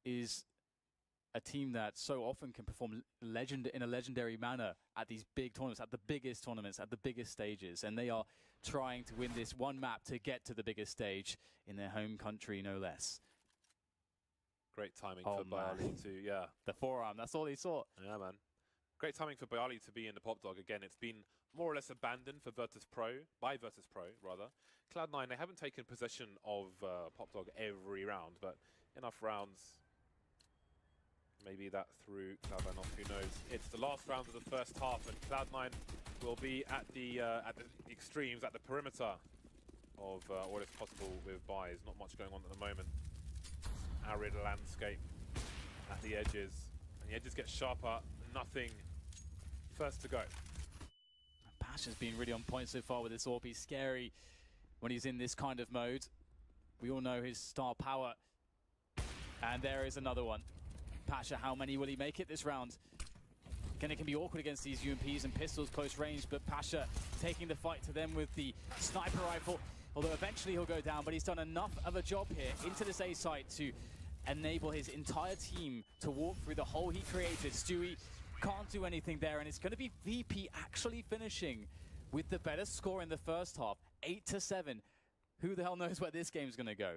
is a team that so often can perform in a legendary manner at these big tournaments, at the biggest stages, and they are trying to win this one map to get to the biggest stage in their home country, no less. Great timing for Bo1 to, yeah. The forearm, that's all he saw. Yeah, man. Great timing for Bo1 to be in the Pop Dog. Again, it's been more or less abandoned for Virtus.Pro, by Virtus.Pro, rather. Cloud9, they haven't taken possession of Pop Dog every round, but enough rounds. Maybe that threw Cloud9 off, who knows. It's the last round of the first half, and Cloud9 will be at the extremes, at the perimeter of what is possible with buys. Not much going on at the moment. Arid landscape at the edges. And the edges get sharper, nothing. First to go. Pasha's been really on point so far with this AWP. He's scary when he's in this kind of mode. We all know his star power. And there is another one. Pasha, how many will he make it this round? Again, it can be awkward against these UMPs and pistols close range, but Pasha taking the fight to them with the sniper rifle. Although eventually he'll go down, but he's done enough of a job here into this A site to enable his entire team to walk through the hole he created. Stewie can't do anything there, and it's going to be VP actually finishing with the better score in the first half, 8-7. Who the hell knows where this game's going to go?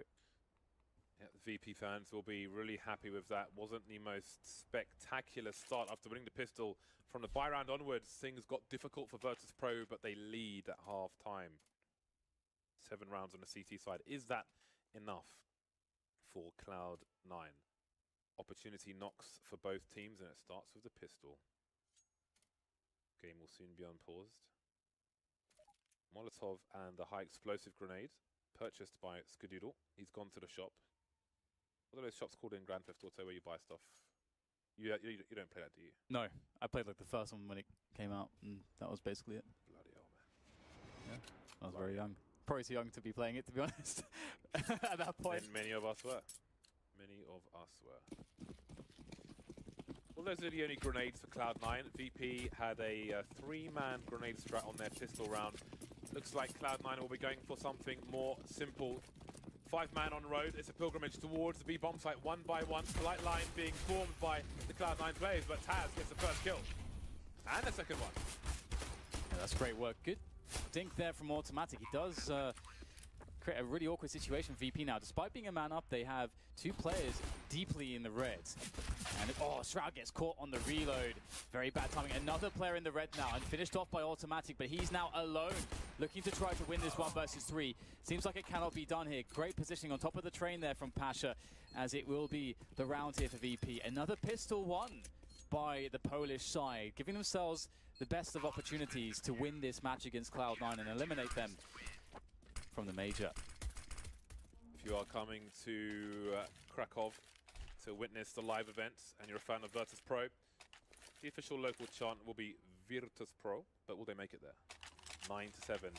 Yeah, the VP fans will be really happy with that. Wasn't the most spectacular start after winning the pistol. From the buy round onwards, things got difficult for Virtus.Pro, but they lead at half-time. 7 rounds on the CT side. Is that enough for Cloud9? Opportunity knocks for both teams, and it starts with the pistol. Game will soon be unpaused. Molotov and the high explosive grenade, purchased by Skadoodle. He's gone to the shop. What are those shops called in Grand Theft Auto where you buy stuff? You don't play that, do you? No, I played like the first one when it came out, and that was basically it. Bloody hell, man. Yeah, I was very young. Probably too young to be playing it, to be honest, at that point. And many of us were. Many of us were. Well, those are the only grenades for Cloud9. VP had a 3-man grenade strat on their pistol round. Looks like Cloud9 will be going for something more simple. 5-man on road. It's a pilgrimage towards the B bomb site one by one. Polite line being formed by the Cloud9 players, but Taz gets the first kill. And the second one. Yeah, that's great work. Good dink there from Automatic. He does create a really awkward situation for VP now. Despite being a man up, they have 2 players deeply in the red. And oh, Shroud gets caught on the reload. Very bad timing. Another player in the red now, and finished off by Automatic, but he's now alone, looking to try to win this 1 versus 3. Seems like it cannot be done here. Great positioning on top of the train there from Pasha, as it will be the round here for VP. Another pistol won by the Polish side, giving themselves the best of opportunities to win this match against Cloud9 and eliminate them from the major. If you are coming to Kraków to witness the live event and you're a fan of Virtus.Pro, the official local chant will be Virtus.Pro, but will they make it there? 9-7.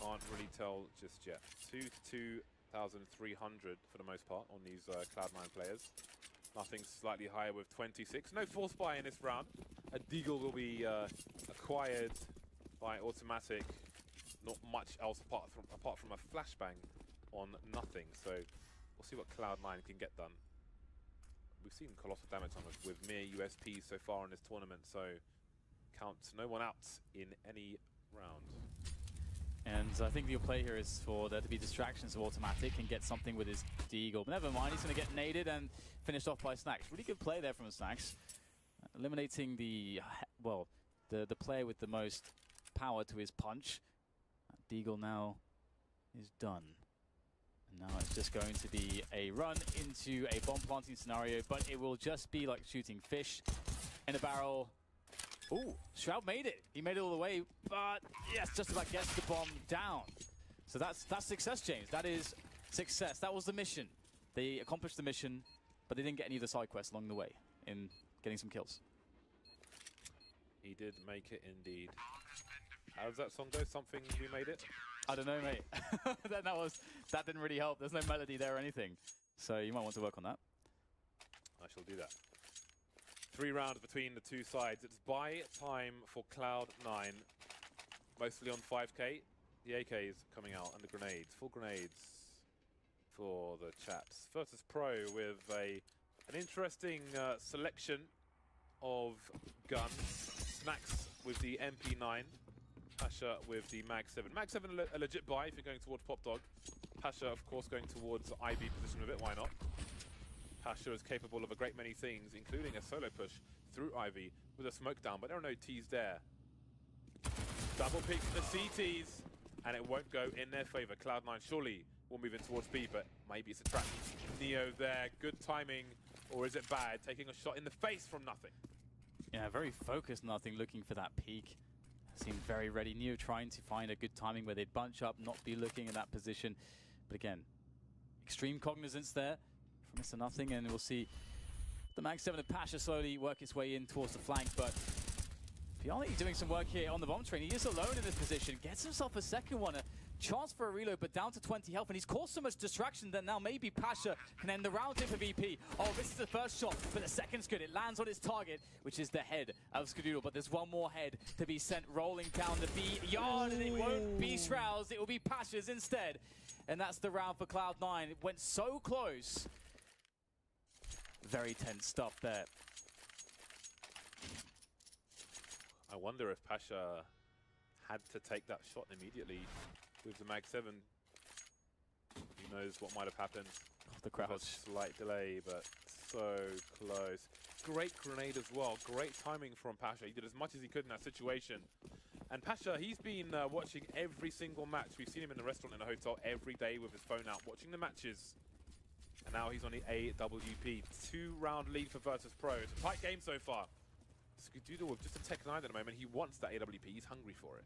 Can't really tell just yet. 2,300 for the most part on these Cloud9 players. Nothing slightly higher with 26. No force buy in this round. A Deagle will be acquired by Automatic. Not much else apart from a flashbang on nothing. So we'll see what Cloud9 can get done. We've seen colossal damage on us with mere USPs so far in this tournament, so count no one out in any round. And I think the play here is for there to be distractions of Automatic and get something with his Deagle. But never mind, he's going to get naded and finished off by Snacks. Really good play there from Snacks. Eliminating the, well, the player with the most power to his punch. Deagle now is done. And now it's just going to be a run into a bomb planting scenario, but it will just be like shooting fish in a barrel. Ooh, Shroud made it. He made it all the way, but yes, just about gets the bomb down. So that's success, James. That is success. That was the mission. They accomplished the mission, but they didn't get any of the side quests along the way in getting some kills. He did make it indeed. How does that song go? Something we made it? I don't know, mate. that didn't really help. There's no melody there or anything. So you might want to work on that. I shall do that. 3 rounds between the 2 sides. It's buy time for Cloud9. Mostly on 5k. The AKs coming out and the grenades. Full for the chaps. Virtus.Pro with an interesting selection of guns. Snacks with the MP9. Pasha with the Mag 7. Mag 7 a legit buy if you're going towards Pop Dog. Pasha, of course, going towards IB position with it. Why not? Pasha is capable of a great many things, including a solo push through Ivy with a smoke down, but there are no T's there. Double pick the CTs, and it won't go in their favor. Cloud9 surely will move in towards B, but maybe it's a trap. Neo there, good timing, or is it bad? Taking a shot in the face from Nothing. Yeah, very focused Nothing, looking for that peak. Seemed very ready. Neo trying to find a good timing where they'd bunch up, not be looking in that position. But again, extreme cognizance there from Mr. Nothing, and we'll see the Mag 7 of Pasha slowly work its way in towards the flank, but Bialy doing some work here on the bomb train. He is alone in this position, gets himself a second one, a chance for a reload, but down to 20 health, and he's caused so much distraction that now maybe Pasha can end the round here for VP. Oh, this is the first shot, but the second's good. It lands on its target, which is the head of Skadoodle, but there's one more head to be sent rolling down the B yard, and it won't be Shroud's, it will be Pasha's instead. And that's the round for Cloud9. It went so close. Very tense stuff there. I wonder if Pasha had to take that shot immediately with the Mag 7. Who knows what might have happened. Oh, the crowd. A slight delay, but so close. Great grenade as well. Great timing from Pasha. He did as much as he could in that situation. And Pasha, he's been watching every single match. We've seen him in the restaurant in the hotel every day with his phone out, watching the matches. And now he's on the AWP. 2-round lead for Virtus.Pro. It's a tight game so far. Skadoodle with just a Tech 9 at the moment. He wants that AWP. He's hungry for it.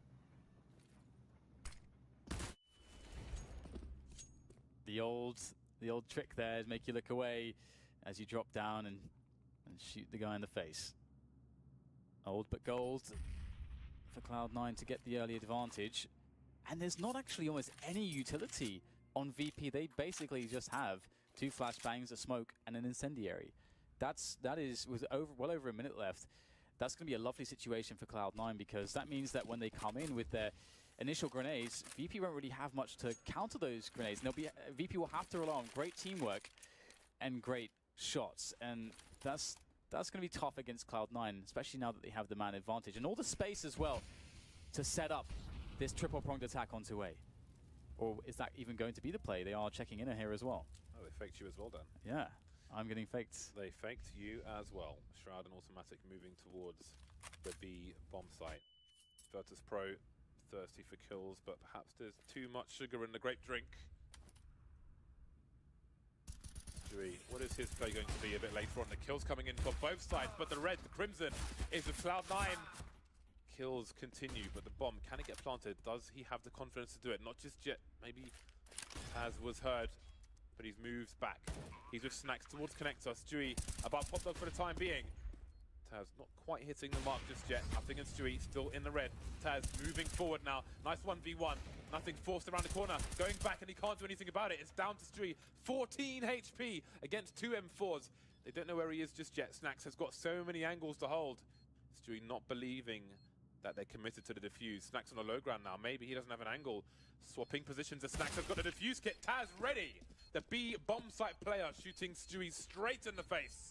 The old trick there is make you look away as you drop down and shoot the guy in the face. Old but gold for Cloud9 to get the early advantage. And there's not actually almost any utility on VP. They basically just have 2 flashbangs, a smoke, and an incendiary. That is with well over a minute left. That's going to be a lovely situation for Cloud9, because that means that when they come in with their initial grenades, VP won't really have much to counter those grenades. And VP will have to rely on great teamwork and great shots, and that's going to be tough against Cloud9, especially now that they have the man advantage and all the space as well to set up this triple-pronged attack onto A. Or is that even going to be the play? They are checking in here as well. Oh, they faked you as well, Dan. Yeah, I'm getting faked. They faked you as well. Shroud and Automatic moving towards the B bomb site. Virtus.Pro thirsty for kills, but perhaps there's too much sugar in the grape drink. What is his play going to be a bit later on? The kills coming in from both sides, but the red, the crimson, is with Cloud9. Kills continue, but the bomb, can it get planted? Does he have the confidence to do it? Not just yet. Maybe as was heard, but he's moved back. He's with Snacks towards Connector. Stewie about Pop Dog for the time being. Taz not quite hitting the mark just yet. Nothing and Stewie still in the red. Taz moving forward now. Nice 1v1. Nothing forced around the corner. Going back and he can't do anything about it. It's down to Stewie. 14 HP against 2 M4s. They don't know where he is just yet. Snacks has got so many angles to hold. Stewie not believing that they're committed to the defuse. Snacks on the low ground now. Maybe he doesn't have an angle. Swapping positions as Snacks has got the defuse kit. Taz ready. The B bomb site player shooting Stewie straight in the face.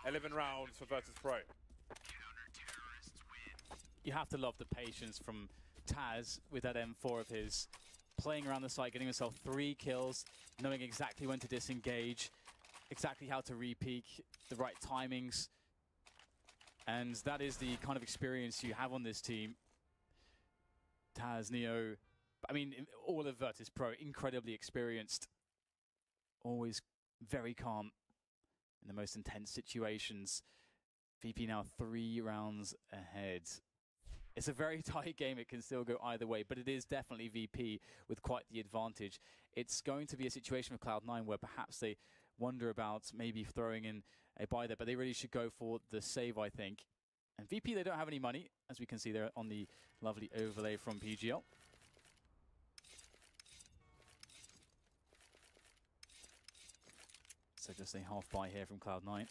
11 rounds for Virtus.Pro. You have to love the patience from Taz with that M4 of his. Playing around the site, getting himself 3 kills, knowing exactly when to disengage, exactly how to re-peek, the right timings. And that is the kind of experience you have on this team. Taz, Neo, I mean, all of Virtus.Pro, incredibly experienced. Always very calm in the most intense situations. VP now 3 rounds ahead. It's a very tight game. It can still go either way, but it is definitely VP with quite the advantage. It's going to be a situation with Cloud9 where perhaps they wonder about maybe throwing in a buy there, but they really should go for the save, I think. And VP, they don't have any money, as we can see there on the lovely overlay from PGL. So just a half buy here from Cloud9.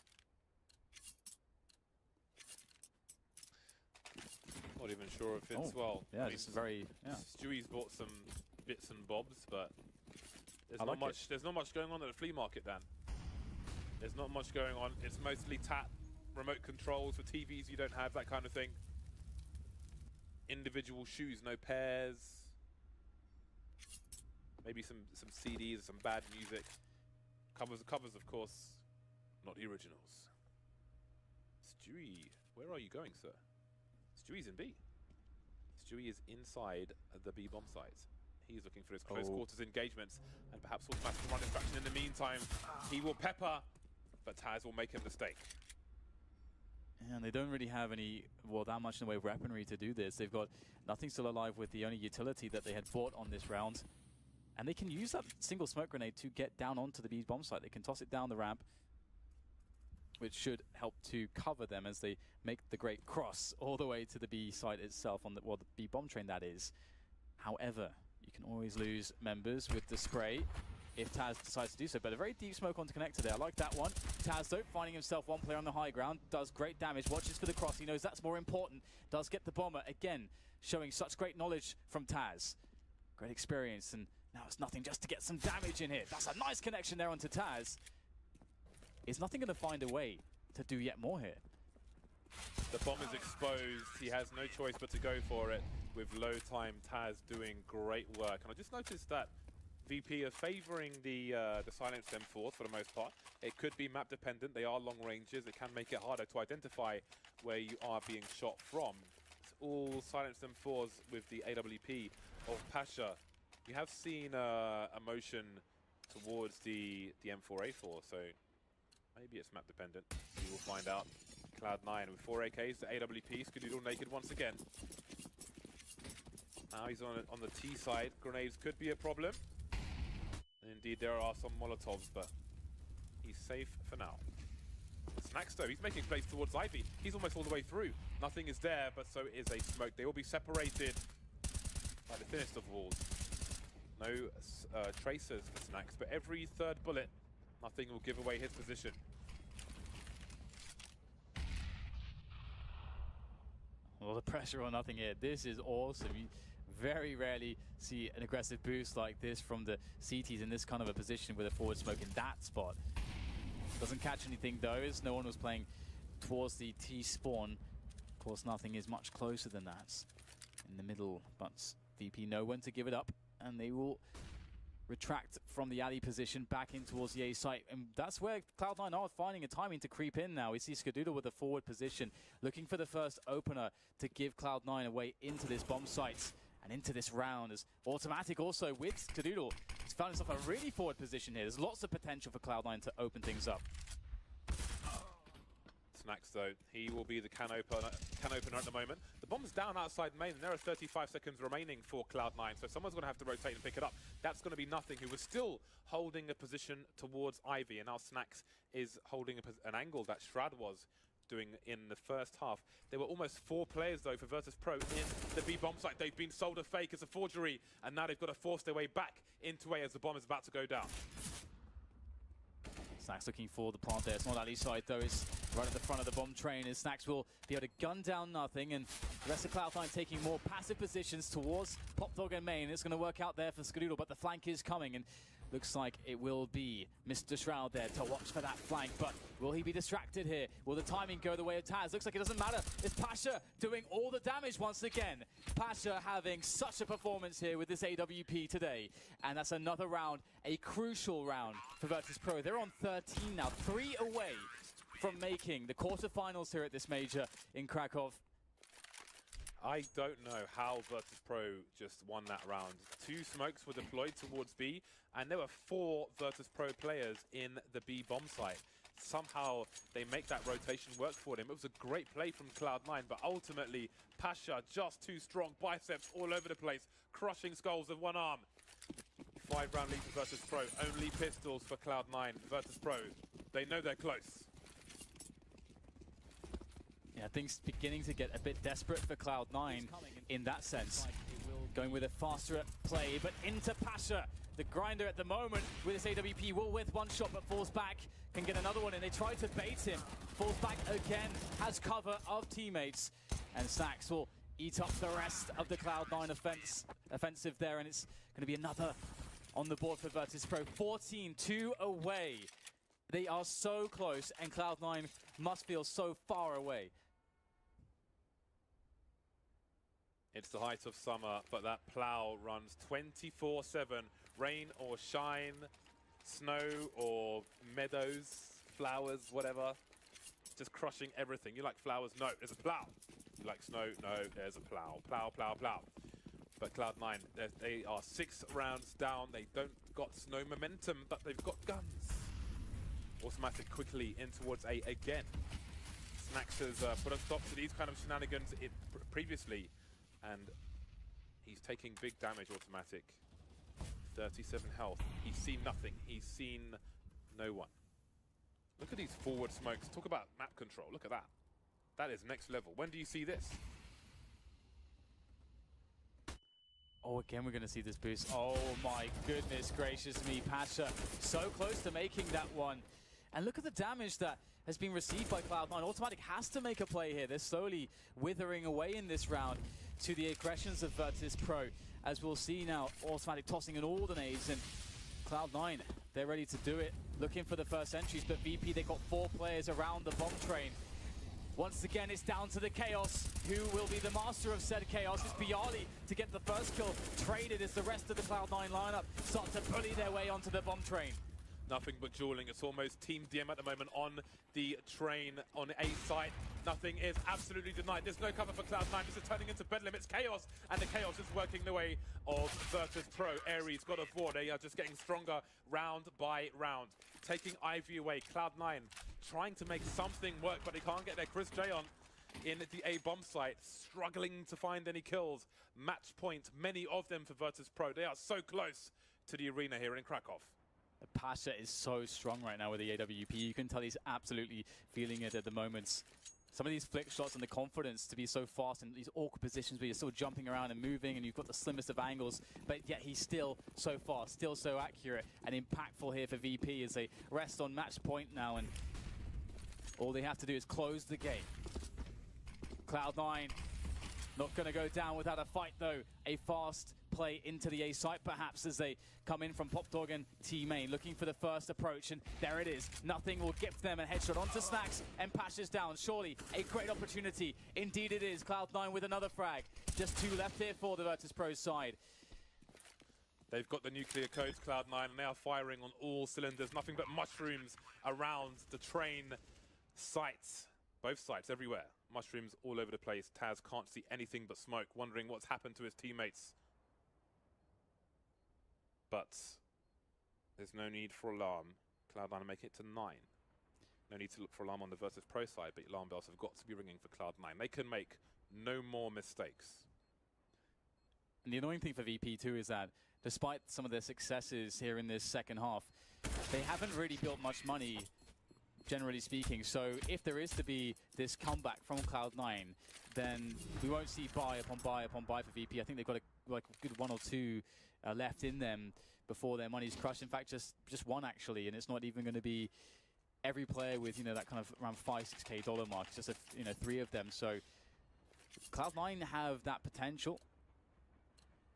Not even sure if it's, well, yeah, I mean, this is very, yeah. Stewie's bought some bits and bobs, but There's not much going on at the flea market, Dan. There's not much going on. It's mostly tap, remote controls for TVs you don't have, that kind of thing. Individual shoes, no pairs. Maybe some CDs, some bad music. Covers, of course, not the originals. Stewie, where are you going, sir? Stewie's in B. Stewie is inside the B bomb site. He's looking for his close quarters engagements and perhaps automatic run distraction in the meantime. He will pepper, but Taz will make a mistake. And they don't really have that much in the way of weaponry to do this. They've got nothing still alive with the only utility that they had bought on this round. And they can use that single smoke grenade to get down onto the B bomb site. They can toss it down the ramp, which should help to cover them as they make the great cross all the way to the B site itself, on the B bomb train that is. However, you can always lose members with the spray if Taz decides to do so, but a very deep smoke onto connector there. I like that one. Taz, though, finding himself one player on the high ground, does great damage, watches for the cross. He knows that's more important, does get the bomber. Again, showing such great knowledge from Taz. Great experience, and now it's nothing just to get some damage in here. That's a nice connection there onto Taz. Is nothing going to find a way to do yet more here? The bomb is exposed. He has no choice but to go for it with low time. Taz doing great work. And I just noticed that VP are favoring the silenced M4s for the most part. It could be map dependent. They are long ranges. It can make it harder to identify where you are being shot from. It's all silenced M4s with the AWP of Pasha. You have seen a motion towards the M4A4, so maybe it's map dependent. We will find out. Cloud9 with 4 AKs, the AWP, Skadoodle naked once again. Now he's on the T side. Grenades could be a problem. And indeed, there are some Molotovs, but he's safe for now. Snacks, though, he's making space towards Ivy. He's almost all the way through. Nothing is there, but so is a smoke. They will be separated by the thinnest of walls. No tracers for Snacks, but every third bullet, nothing will give away his position. Well, the pressure on nothing here. This is awesome. You very rarely see an aggressive boost like this from the CTs in this kind of a position with a forward smoke in that spot. Doesn't catch anything though, as no one was playing towards the T spawn. Of course, nothing is much closer than that in the middle, but VP know when to give it up, and they will retract from the alley position back in towards the A site, and that's where Cloud9 are finding a timing to creep in now. We see Skadoodle with a forward position, looking for the first opener to give Cloud9 a way into this bomb site and into this round, as Automatic also with Skadoodle. He's found himself a really forward position here. There's lots of potential for Cloud9 to open things up. Snacks, though, he will be the can opener at the moment. The bomb's down outside main, and there are 35 seconds remaining for Cloud9, so someone's going to have to rotate and pick it up. That's going to be nothing, who was still holding a position towards Ivy, and now Snacks is holding an angle that Shroud was doing in the first half. There were almost 4 players, though, for Virtus.Pro in the B bomb site. They've been sold a fake as a forgery, and now they've got to force their way back into A as the bomb is about to go down. Snacks looking for the plant there. It's not alley side though, it's right at the front of the bomb train, and Snacks will be able to gun down nothing, and the rest of Cloud9 taking more passive positions towards Popdog and main. It's going to work out there for Skadoodle, but the flank is coming, and looks like it will be Mr. Shroud there to watch for that flank, but will he be distracted here? Will the timing go the way of Taz? Looks like it doesn't matter. It's Pasha doing all the damage once again. Pasha having such a performance here with this AWP today, and that's another round, a crucial round for Virtus.Pro. They're on 13 now, 3 away from making the quarterfinals here at this major in Kraków. I don't know how Virtus.Pro just won that round. 2 smokes were deployed towards B, and there were 4 Virtus.Pro players in the B bomb site. Somehow they make that rotation work for them. It was a great play from Cloud9, but ultimately Pasha just too strong. Biceps all over the place, crushing skulls with one arm. 5-round lead for Virtus.Pro. Only pistols for Cloud9. Virtus.Pro, they know they're close. Yeah, things beginning to get a bit desperate for Cloud9 in that sense. Going with a faster play, but into Pasha. The grinder at the moment with his AWP will with one shot, but falls back. Can get another one, and they try to bait him. Falls back again, has cover of teammates. And Snacks will eat up the rest of the Cloud9 offensive there, and it's going to be another on the board for Virtus.Pro. 14-2 away. They are so close, and Cloud9 must feel so far away. It's the height of summer, but that plow runs 24/7. Rain or shine, snow or meadows, flowers, whatever. Just crushing everything. You like flowers? No, there's a plow. You like snow? No, there's a plow. Plow, plow, plow. But Cloud9, they are 6 rounds down. They don't got snow momentum, but they've got guns. Automatic quickly in towards A again. Snax has put a stop to these kind of shenanigans previously, and he's taking big damage. Automatic. 37 health. He's seen nothing. He's seen no one. Look at these forward smokes. Talk about map control. Look at that. That is next level. When do you see this? Oh, again, we're going to see this boost. Oh, my goodness gracious me. Pasha so close to making that one. And look at the damage that has been received by Cloud9. Automatic has to make a play here. They're slowly withering away in this round to the aggressions of Virtus.Pro. As we'll see now, Automatic tossing in all the nades, and Cloud9, they're ready to do it. Looking for the first entries, but VP, they've got 4 players around the bomb train. Once again, it's down to the Chaos. Who will be the master of said Chaos? It's Bialy to get the first kill. Traded as the rest of the Cloud9 lineup start to bully their way onto the bomb train. Nothing but dueling. It's almost Team DM at the moment on the train on A site. Nothing is absolutely denied. There's no cover for Cloud9. This is turning into bedlam. It's Chaos, and the Chaos is working the way of Virtus.Pro. Aries, God of War. They are just getting stronger round by round. Taking Ivy away. Cloud9 trying to make something work, but they can't get their Chris J on in the A bomb site. Struggling to find any kills. Match point, many of them for Virtus.Pro. They are so close to the arena here in Kraków. Pasha is so strong right now with the AWP. You can tell he's absolutely feeling it at the moment. Some of these flick shots and the confidence to be so fast in these awkward positions where you're still jumping around and moving and you've got the slimmest of angles, but yet he's still so fast, still so accurate and impactful here for VP as they rest on match point now, and all they have to do is close the game. Cloud9 not going to go down without a fight though. A fast play into the A site perhaps as they come in from Popdog and T-Main looking for the first approach, and there it is. Nothing will give them a headshot onto Snax, and Pasha's down. Surely a great opportunity. Indeed it is. Cloud9 with another frag. Just 2 left here for the Virtus.Pro side. They've got the nuclear codes, Cloud9, and they are firing on all cylinders. Nothing but mushrooms around the train sites. Both sites, everywhere. Mushrooms all over the place. Taz can't see anything but smoke, wondering what's happened to his teammates. But there's no need for alarm. Cloud9 are making it to 9. No need to look for alarm on the Virtus.Pro side, but alarm bells have got to be ringing for Cloud9. They can make no more mistakes. And the annoying thing for VP too is that despite some of their successes here in this second half, they haven't really built much money, generally speaking. So if there is to be this comeback from Cloud9, then we won't see buy upon buy upon buy for VP. I think they've got a good 1 or 2 left in them before their money's crushed. In fact, just 1 actually, and it's not even going to be every player with, you know, that kind of around $5-6K mark. It's just 3 of them. So Cloud9 have that potential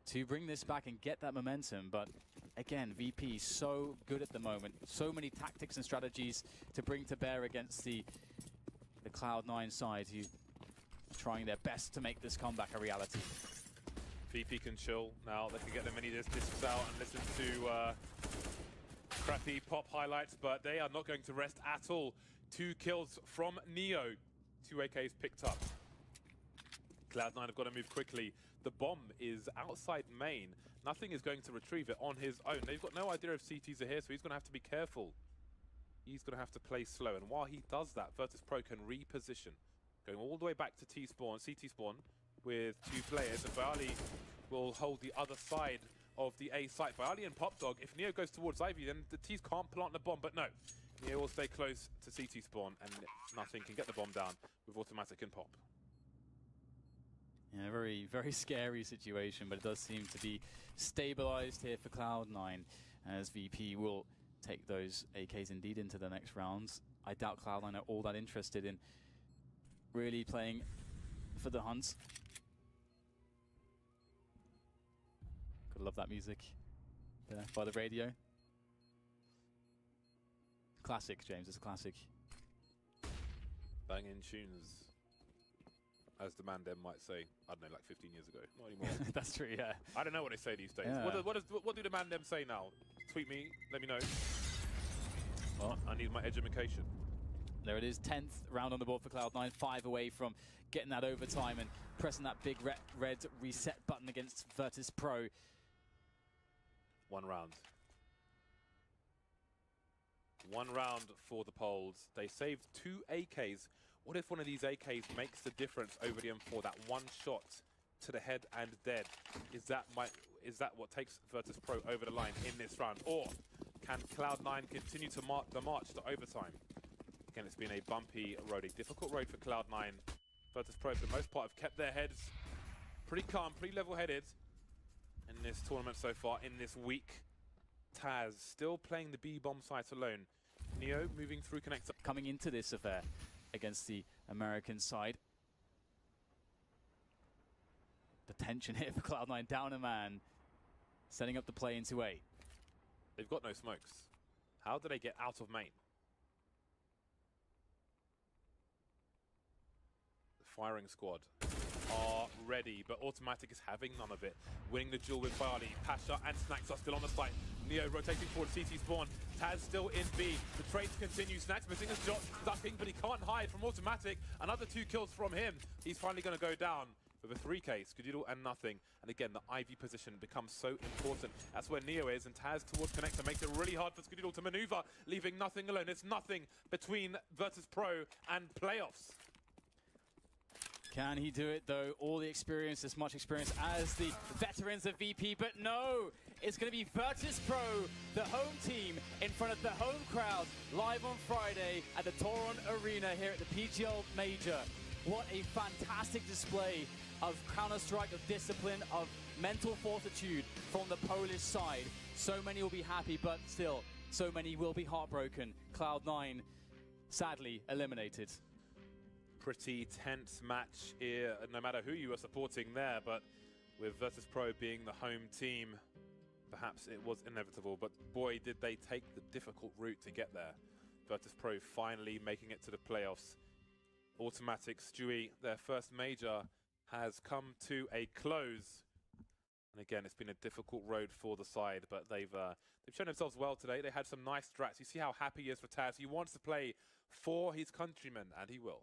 to bring this back and get that momentum, but again, VP so good at the moment. So many tactics and strategies to bring to bear against the Cloud9 side, who are trying their best to make this comeback a reality. VP can chill now. They can get their mini discs out and listen to crappy pop highlights, but they are not going to rest at all. 2 kills from Neo. 2 AKs picked up. Cloud9 have got to move quickly. The bomb is outside main. Nothing is going to retrieve it on his own. They've got no idea if CTs are here, so he's going to have to be careful. He's going to have to play slow, and while he does that, Virtus.Pro can reposition. Going all the way back to T-spawn, CT spawn, with 2 players, and Bialy will hold the other side of the A site. Bialy and Popdog, if Neo goes towards Ivy, then the T's can't plant the bomb, but no. Neo will stay close to CT spawn, and nothing can get the bomb down with automatic and Pop. Yeah, very, very scary situation, but it does seem to be stabilized here for Cloud9, as VP will take those AKs indeed into the next rounds. I doubt Cloud9 are all that interested in really playing for the hunt. Gotta love that music. there by the radio. Classic, James. It's a classic. Banging tunes, as the man them might say. I don't know, like 15 years ago. Not anymore. That's true, yeah. I don't know what they say these days. Yeah. What do the man them say now? Tweet me, let me know. Well, I need my education. there it is, 10th round on the board for Cloud9, 5 away from getting that overtime and pressing that big red reset button against Virtus.Pro. 1 round. 1 round for the Poles. They saved 2 AKs. What if one of these AKs makes the difference over the M4? That one shot to the head and dead. Is that what takes Virtus.Pro over the line in this round? Or can Cloud9 continue to mark the march to overtime? Again, it's been a bumpy road, a difficult road for Cloud9. Virtus.Pro, for the most part, have kept their heads pretty calm, pretty level-headed in this tournament so far, in this week. Taz still playing the B-bomb site alone. Neo moving through connector. Coming into this affair against the American side. The tension here for Cloud9, down a man, setting up the play into 8. They've got no smokes. How do they get out of main? The firing squad are ready, but Automatic is having none of it. Winning the duel with Bo1. Pasha and Snacks are still on the site. Neo rotating forward, CT spawn. Taz still in B. The trades continue. Snacks missing his shot, ducking, but he can't hide from Automatic. Another 2 kills from him. He's finally going to go down with a 3K. Skadoodle and nothing. And again, the IV position becomes so important. That's where Neo is, and Taz towards connector makes it really hard for Skadoodle to maneuver, leaving nothing alone. It's nothing between Virtus.Pro and playoffs. Can he do it though? All the experience, as much experience as the veterans of VP, but no! It's going to be Virtus.Pro, the home team, in front of the home crowd, live on Friday at the Toron Arena here at the PGL Major. What a fantastic display of Counter-Strike, of discipline, of mental fortitude from the Polish side. So many will be happy, but still, so many will be heartbroken. Cloud9, sadly, eliminated. Pretty tense match here, no matter who you are supporting there, but with Virtus.Pro being the home team, perhaps it was inevitable, but boy, did they take the difficult route to get there. Virtus.Pro finally making it to the playoffs. Automatic, Stewie, their first major, has come to a close. And again, it's been a difficult road for the side, but they've shown themselves well today. They had some nice strats. You see how happy he is for Taz. He wants to play for his countrymen, and he will.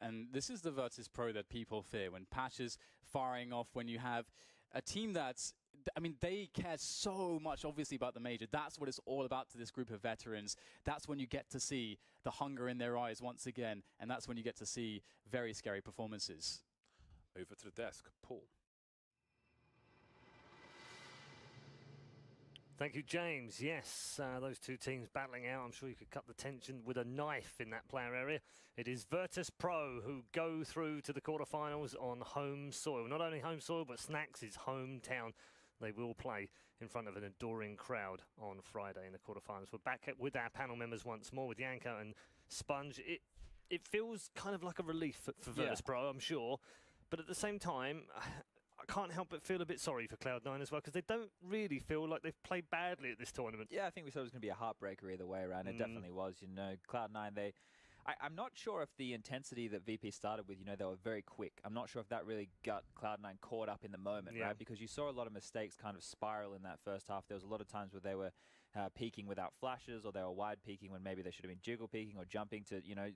And this is the Virtus.Pro that people fear. When Patch is firing off, when you have a team that's, I mean, they care so much, obviously, about the major. That's what it's all about to this group of veterans. That's when you get to see the hunger in their eyes once again. And that's when you get to see very scary performances. Over to the desk, Paul. Thank you, James. Yes, those 2 teams battling out. I'm sure you could cut the tension with a knife in that player area. It is Virtus.Pro who go through to the quarterfinals on home soil. Not only home soil, but Snacks' hometown. They will play in front of an adoring crowd on Friday in the quarterfinals. We're back with our panel members once more with Yanko and Sponge. It feels kind of like a relief for Virtus.Pro, I'm sure. But at the same time, I can't help but feel a bit sorry for Cloud9 as well, because they don't really feel like they've played badly at this tournament. Yeah, I think we thought it was going to be a heartbreaker either way around. It definitely was. You know, Cloud9, I'm not sure if the intensity that VP started with, you know, they were very quick. I'm not sure if that really got Cloud9 caught up in the moment, right? Because you saw a lot of mistakes kind of spiral in that first half. There was a lot of times where they were peeking without flashes, or they were wide peeking when maybe they should have been jiggle peeking or jumping to, you know,